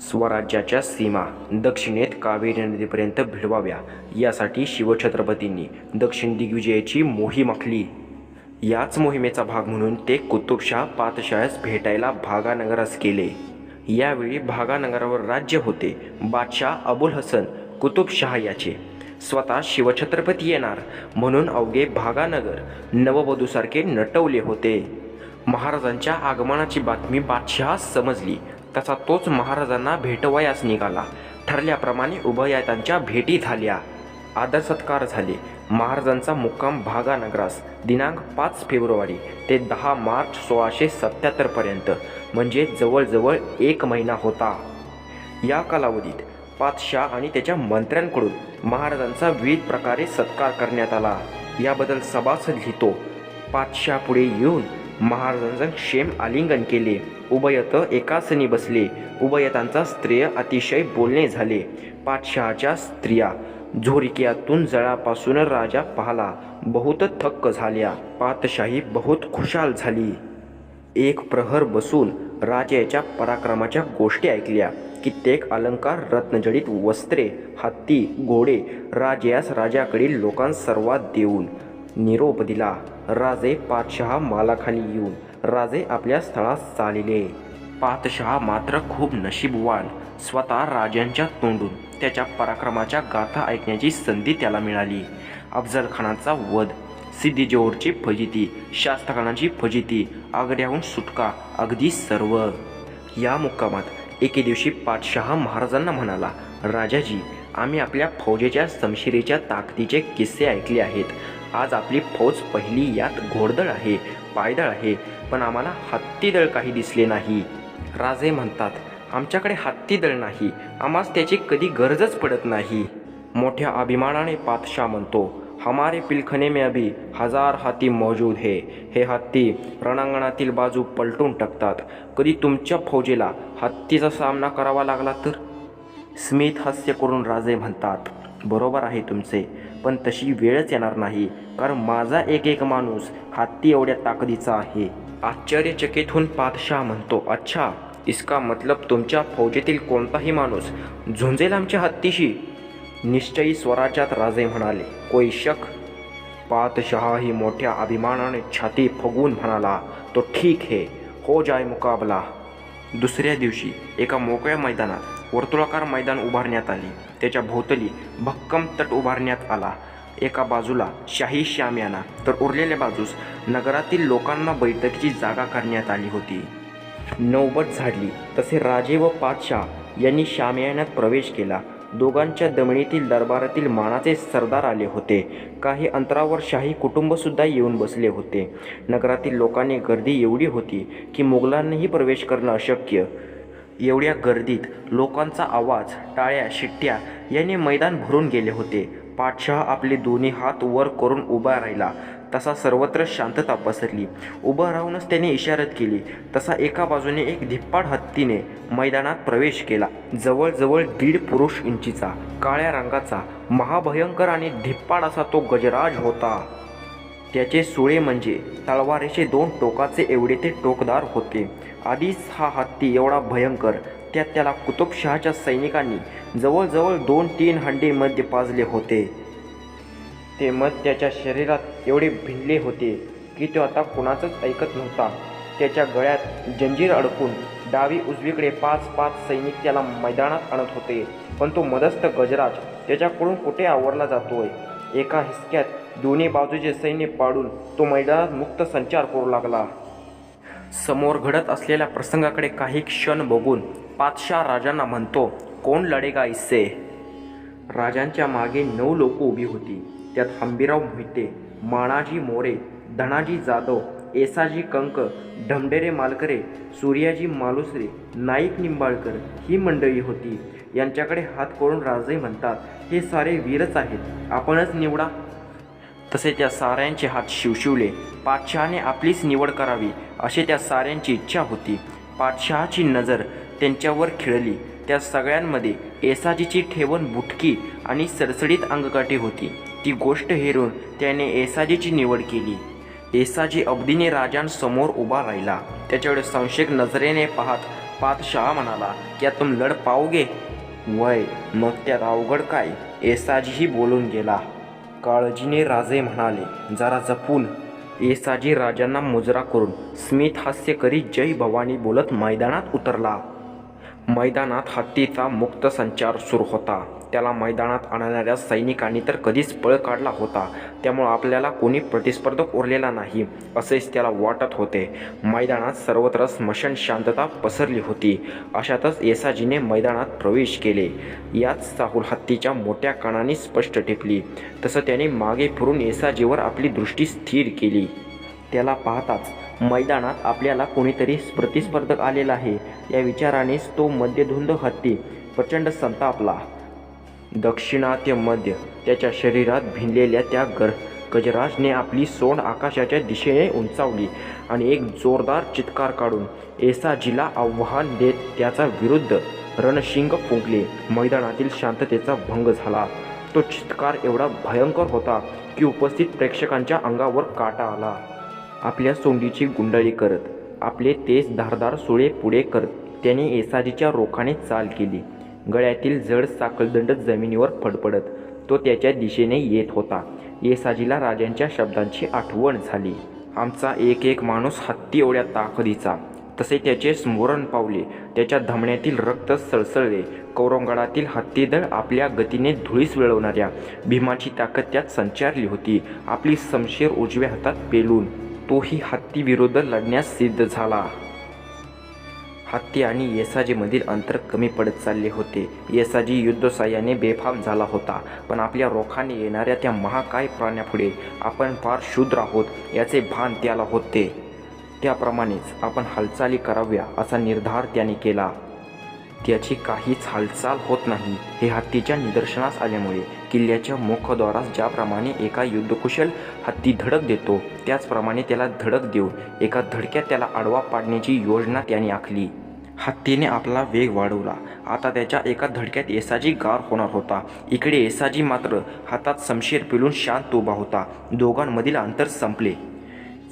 स्वराज्याच्या सीमा दक्षिणेत कावेरी नदीपर्यंत भिडवाव्या यासाठी शिवछत्रपतींनी दक्षिण दिग्विजयाची मोहीम आखली. याच मोहिमेचा भाग म्हणून ते कुतुबशाह पातशाहस भेटायला भागानगरास गेले. यावेळी भागानगरावर राज्य होते बादशाह अबुल हसन कुतुबशाह याचे. स्वतः शिवछत्रपती येणार म्हणून अवघे भागानगर नववधूसारखे नटवले होते. महाराजांच्या आगमनाची बातमी बादशहास समजली तसा तोच महाराजांना भेटवयास निघाला. ठरल्याप्रमाणे उभयतांच्या भेटी झाल्या. आदर सत्कार झाले. महाराजांचा मुक्काम भागानगरास दिनांक 5 फेब्रुवारी ते 10 मार्च 1677 पर्यंत म्हणजे जवळजवळ 1 महिना होता. या कालावधीत पातशाह आणि त्याच्या मंत्र्यांकडून महाराजांचा विविध प्रकारे सत्कार करण्यात आला. याबद्दल सभासद लिहितो. पातशाह पुढे येऊन महाराजांचा क्षेम आलिंगन केले. उभयत एकासनी बसले. उभयतांचा स्त्रिय अतिशय बोलणे झाले. पातशहाच्या स्त्रिया झोरिकियातून जळापासून राजा पाहला बहुत थक्क झाल्या. पातशाही बहुत खुशाल झाली. एक प्रहर बसून राजाच्या पराक्रमाच्या गोष्टी ऐकल्या. कित्येक अलंकार, रत्नजडित वस्त्रे, हत्ती, घोडे राजयास राजाकडील लोकांस सर्वात देऊन निरोप दिला. राजे पातशहा मालाखाली येऊन राजे आपल्या स्थळास चालिले. पातशहा मात्र खूप नशीबवान. स्वतः राजांच्या तोंडून त्याच्या पराक्रमाच्या गाथा ऐकण्याची संधी त्याला मिळाली. अफजल खानाचा वध, सिद्दी जोहरची फजिती, शास्त्रखानाची फजिती, आग्र्याहून सुटका, अगदी सर्व. या मुक्कामात एके दिवशी पातशहा महाराजांना म्हणाला, राजाजी, आम्ही आपल्या फौजेच्या समशिरीच्या ताकदीचे किस्से ऐकले आहेत. आज आपली फौज पहिली यात घोडदळ आहे, पायदळ आहे, पण आम्हाला हत्तीदळ काही दिसले नाही. राजे म्हणतात, आमच्याकडे हत्तीदळ नाही, आम्हास त्याची कधी गरजच पडत नाही. मोठ्या अभिमानाने पातशाह म्हणतो, हमारे पिलखने में अभी 1000 हाती मौजूद है. हे हत्ती रणांगणातील बाजू पलटून टाकतात. कधी तुमच्या फौजेला हत्तीचा सामना करावा लागला तर? स्मित हास्य करून राजे म्हणतात, बरोबर आहे तुमचे, पण तशी वेळच येणार नाही, कारण माझा एक माणूस हत्ती एवढ्या ताकदीचा आहे. आश्चर्यचकित होऊन पातशाह म्हणतो, अच्छा, इसका मतलब तुमच्या फौजेतील कोणताही माणूस झुंजेल आमच्या हत्तीशी? निश्चयी स्वराज्यात राजे म्हणाले, कोई शक? पातशाही मोठ्या अभिमानाने छाती फुगवून म्हणाला, तो ठीक है, हो जाय मुकाबला. दुसऱ्या दिवशी एका मोकळ्या मैदानात वर्तुळाकार मैदान उभारण्यात आले. त्याच्या भोवतली भक्कम तट उभारण्यात आला. एका बाजूला शाही शामियाना तर उरलेल्या बाजूस नगरातील लोकांना बैठकीची जागा करण्यात आली होती. नौबत झाडली तसे राजे व पातशाह यांनी शामियान्यात प्रवेश केला. दोघांच्या दमणीतील दरबारातील मानाचे सरदार आले होते. काही अंतरावर शाही कुटुंबसुद्धा येऊन बसले होते. नगरातील लोकांनी गर्दी एवढी होती की मुघलांनाही प्रवेश करणं अशक्य. एवढ्या गर्दीत लोकांचा आवाज, टाळ्या, शिट्ट्या याने मैदान भरून गेले होते. पातशाह आपले दोन्ही हात वर करून उभा राहिला तसा सर्वत्र शांतता पसरली. उभं राहूनच त्याने इशारत केली तसा एका बाजूने एक धिप्पाड हत्तीने मैदानात प्रवेश केला. जवळजवळ 1.5 पुरुष इंचीचा, काळ्या रंगाचा, महाभयंकर आणि धिप्पाड असा तो गजराज होता. त्याचे सुळे म्हणजे तलवारीचे 2 टोकाचे एवढे ते टोकदार होते. आधीच हा हत्ती एवढा भयंकर, त्यात त्याला कुतुबशहाच्या सैनिकांनी जवळजवळ 2-3 हंडे मध्ये पाजले होते. ते मत त्याच्या शरीरात एवढे भिनले होते की तो आता कुणाचंच ऐकत नव्हता. त्याच्या गळ्यात जंजीर अडकून डावी उजवीकडे 5-5 सैनिक त्याला मैदानात आणत होते. पण तो मदस्त गजराज त्याच्याकडून कुठे आवरला जातोय. एका हिसक्यात दोन्ही बाजूचे सैन्य पाडून तो मैदानात मुक्त संचार करू लागला. समोर घडत असलेल्या प्रसंगाकडे काही क्षण बघून पातशाह राजांना म्हणतो, कोण लढेगा इससे? राजांच्या मागे 9 लोक उभी होती. त्यात हंबीराव मोहिते, माणाजी मोरे, धनाजी जाधव, येसाजी कंक, ढमढेरे मालकरे, सूर्याजी मालुसरे, नाईक निंबाळकर ही मंडळी होती. यांच्याकडे हात करून राजे म्हणतात, हे सारे वीरच आहेत, आपणच निवडा. तसे त्या साऱ्यांचे हात शिवशिवले. पातशहाने आपलीच निवड करावी अशी त्या साऱ्यांची इच्छा होती. पातशहाची नजर त्यांच्यावर खिळली. त्या सगळ्यांमध्ये येसाजीची ठेवण बुटकी आणि सडसडीत अंगकाठी होती. ती गोष्ट हेरून त्याने येसाजीची निवड केली. येसाजी अवधीने राजांसमोर उभा राहिला. त्याच्याकडे संशयिक नजरेने पाहत पातशाह म्हणाला, क्या तुम लढ पाओगे? वय, मग त्यात अवघड काय? येसाजीही बोलून गेला. काळजीने राजे म्हणाले, जरा जपून. येसाजी राजांना मुजरा करून स्मित हास्य करीत जय भवानी बोलत मैदानात उतरला. मैदानात हत्तीचा मुक्त संचार सुरू होता. त्याला मैदानात आणणाऱ्या सैनिकांनी तर कधीच पळ काढला होता, त्यामुळं आपल्याला कोणी प्रतिस्पर्धक उरलेला नाही असेच त्याला वाटत होते. मैदानात सर्वत्र स्मशान शांतता पसरली होती. अशातच येसाजीने मैदानात प्रवेश केले. याच चाहूल हत्तीच्या मोठ्या कानाने स्पष्ट टिपली. तसं त्याने मागे फिरून येसाजीवर आपली दृष्टी स्थिर केली. त्याला पाहताच मैदानात आपल्याला कोणीतरी प्रतिस्पर्धक आलेला आहे या विचारानेच तो मध्यधुंद हत्ती प्रचंड संतापला. दक्षिणात्य मध्य त्याच्या शरीरात भिनलेल्या त्या गजराजने आपली सोंड आकाशाच्या दिशेने उंचावली आणि एक जोरदार चित्कार काढून येसाजीला आव्हान देत त्याचा विरुद्ध रणशिंग फुंकले. मैदानातील शांततेचा भंग झाला. तो चित्कार एवढा भयंकर होता की उपस्थित प्रेक्षकांच्या अंगावर काटा आला. आपल्या सोंडीची गुंडाळी करत, आपले तेज धारदार सुळे पुढे करत त्याने येसाजीच्या रोखाने चाल केली. गळ्यातील जड साखळदंड जमिनीवर फडफडत तो त्याच्या दिशेने येत होता. येसाजीला राजांच्या शब्दांची आठवण झाली. आमचा एक एक माणूस हत्ती एवढ्या ताकदीचा. तसे त्याचे स्मरण पावले. त्याच्या धमण्यातील रक्त सळसळले. कौरवगडातील हत्तीदळ आपल्या गतीने धुळीस मिळवणाऱ्या भीमाची ताकद त्यात संचारली होती. आपली शमशीर उजव्या हातात पेलून तोही हत्तीविरुद्ध लढण्यास सिद्ध झाला. हत्ती आणि येसाजीमधील अंतर कमी पडत चालले होते. येसाजी युद्धसाह्याने बेफाम झाला होता, पण आपल्या रोखाने येणाऱ्या त्या महाकाय प्राण्यापुढे आपण फार शूद्र आहोत याचे भान त्याला होते. त्याप्रमाणेच आपण हालचाली कराव्या असा निर्धार त्याने केला. त्याची काहीच हालचाल होत नाही हे हत्तीच्या निदर्शनास आल्यामुळे किल्ल्याच्या मुखद्वारास ज्याप्रमाणे एका युद्धकुशल हत्ती धडक देतो त्याचप्रमाणे त्याला धडक देऊन एका धडक्यात त्याला आडवा पाडण्याची योजना त्याने आखली. हत्तीने आपला वेग वाढवला. आता त्याच्या एका धडक्यात येसाजी गार होणार होता. इकडे येसाजी मात्र हातात शमशीर पेलून शांत उभा होता. दोघांमधील अंतर संपले.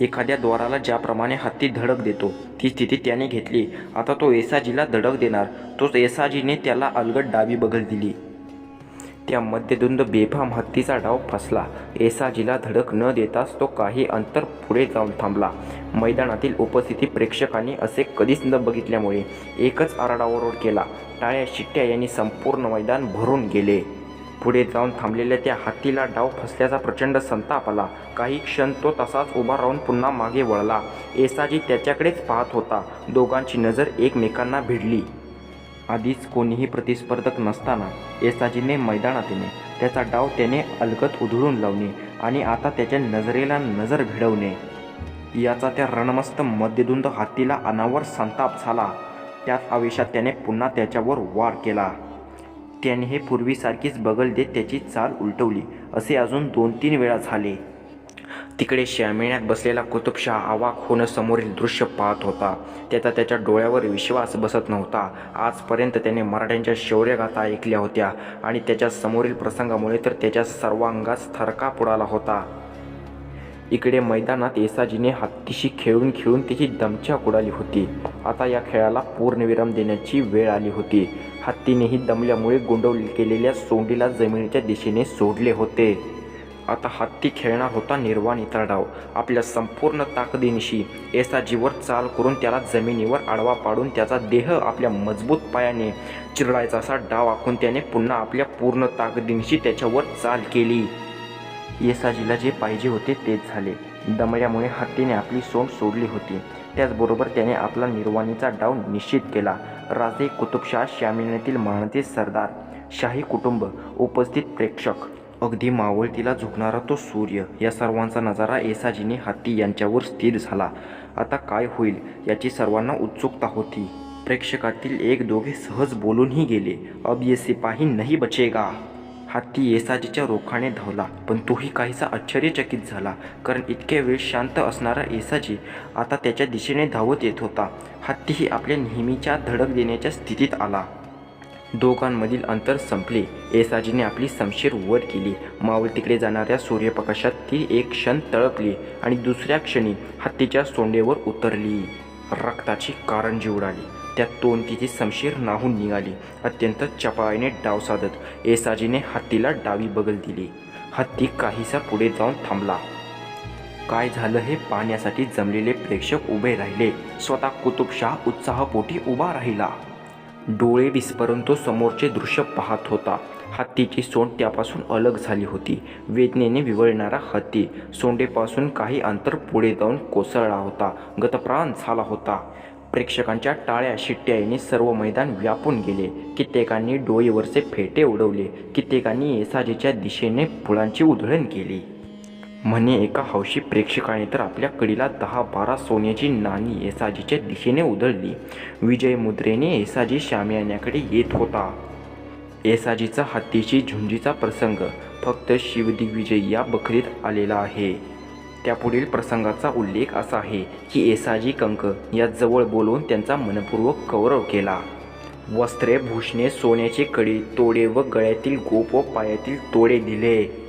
एखाद्या द्वाराला ज्याप्रमाणे हत्ती धडक देतो ती स्थिती त्याने घेतली. आता तो येसाजीला धडक देणार. तोच येसाजीने त्याला अलगद डावी बगल दिली. त्या मध्यधुंद बेफाम हत्तीचा डाव फसला. येसाजीला धडक न देताच तो काही अंतर पुढे जाऊन थांबला. मैदानातील उपस्थित प्रेक्षकांनी असे कधीच न बघितल्यामुळे एकच आरडाओरड केला. टाळ्या शिट्ट्या यांनी संपूर्ण मैदान भरून गेले. पुढे जाऊन थांबलेल्या त्या हत्तीला डाव फसल्याचा प्रचंड संताप आला. काही क्षण तो तसाच उभा राहून पुन्हा मागे वळला. येसाजी त्याच्याकडेच पाहत होता. दोघांची नजर एकमेकांना भिडली. आधीच कोणीही प्रतिस्पर्धक नसताना येसाजीने मैदानात येणे, त्याचा डाव त्याने अलगद उधळून लावणे आणि आता त्याच्या नजरेला नजर भिडवणे याचा त्या रणमस्त मध्यधुंद हत्तीला अनावर संताप झाला. त्याच आवेशात त्याने पुन्हा त्याच्यावर वार केला. त्याने हे पूर्वीसारखीच बगल देत त्याची चाल उलटवली. असे अजून 2-3 वेळा झाले. तिकडे श्यामेण्यात बसलेला कुतुबशाह अवाक होऊन समोरील दृश्य पाहत होता. त्याच्या डोळ्यावर विश्वास बसत नव्हता. आजपर्यंत त्याने मराठ्यांच्या शौर्यगाथा ऐकल्या होत्या आणि त्याच्या समोरील प्रसंगामुळे तर त्याच्या सर्वांगास थरकाप उडाला होता. इकडे मैदानात येसाजीने हत्तीशी खेळून त्याची दमछाक उडाली होती. आता या खेळाला पूर्णविराम देण्याची वेळ आली होती. हत्तीनेही दमल्यामुळे गुंडवली केलेल्या सोंडीला जमिनीच्या दिशेने सोडले होते. आता हत्ती खेळणार होता निर्वाणीचा डाव. आपल्या संपूर्ण ताकदीनिशी येसाजीवर चाल करून त्याला जमिनीवर आडवा पाडून त्याचा देह आपल्या मजबूत पायाने चिरडायचा असा डाव आखून त्याने पुन्हा आपल्या पूर्ण ताकदीनिशी त्याच्यावर चाल केली. येसाजीला जे पाहिजे होते तेच झाले. दमल्यामुळे हत्तीने आपली सोंड सोडली होती. त्याचबरोबर त्याने आपला निर्वाणीचा डाव निश्चित केला. राजे, कुतुबशाह, श्यामेण्यातील मानते सरदार, शाही कुटुंब, उपस्थित प्रेक्षक, अगदी मावळतीला झुकणारा तो सूर्य या सर्वांचा नजारा येसाजीने हत्ती यांच्यावर स्थिर झाला. आता काय होईल याची सर्वांना उत्सुकता होती. प्रेक्षकातील एक दोघे सहज बोलूनही गेले, अब ये सिपाही नहीं बचेगा. हत्ती येसाजीच्या रोखाने धावला, पण तोही काहीसा आश्चर्यचकित झाला, कारण इतक्या वेळ शांत असणारा येसाजी आता त्याच्या दिशेने धावत येत होता. हत्तीही आपल्या नेहमीच्या धडक देण्याच्या स्थितीत आला. दोघांमधील अंतर संपले. येसाजीने आपली शमशीर वर केली. मावळतीकडे जाणाऱ्या सूर्यप्रकाशात ती एक क्षण तळपली आणि दुसऱ्या क्षणी हत्तीच्या सोंडेवर उतरली. रक्ताची कारंजी उडाली. त्यातून तिची शमशीर न्हाऊन निघाली. अत्यंत चपळाईने डाव साधत येसाजीने हत्तीला डावी बगल दिली. हत्ती काहीसा पुढे जाऊन थांबला. काय झालं हे पाहण्यासाठी जमलेले प्रेक्षक उभे राहिले. स्वतः कुतुबशाह उत्साहपोटी उभा राहिला. डोळे विस्फारून तो समोरचे दृश्य पाहत होता. हत्तीची सोंड त्यापासून अलग झाली होती. वेदनेने विवळणारा हत्ती सोंडेपासून काही अंतर पुढे जाऊन कोसळला होता. गतप्राण झाला होता. प्रेक्षकांच्या टाळ्या शिट्ट्याने सर्व मैदान व्यापून गेले. कित्येकांनी डोईवरचे फेटे उडवले. कित्येकांनी येसाजीच्या दिशेने फुलांची उधळण केली. म्हणे एका हौशी प्रेक्षकाने तर आपल्या कडीला 10-12 सोन्याची नाणी येसाजीच्या दिशेने उधळली. विजय मुद्रेने येसाजी शामियान्याकडे येत होता. येसाजीचा हत्तीची झुंजीचा प्रसंग फक्त शिवदिग्विजय या बखरीत आलेला आहे. त्यापुढील प्रसंगाचा उल्लेख असा आहे की येसाजी कंक या जवळ बोलवून त्यांचा मनपूर्वक गौरव केला. वस्त्रे भूषणे सोन्याचे कडी तोडे व गळ्यातील गोप व पायातील तोडे दिले.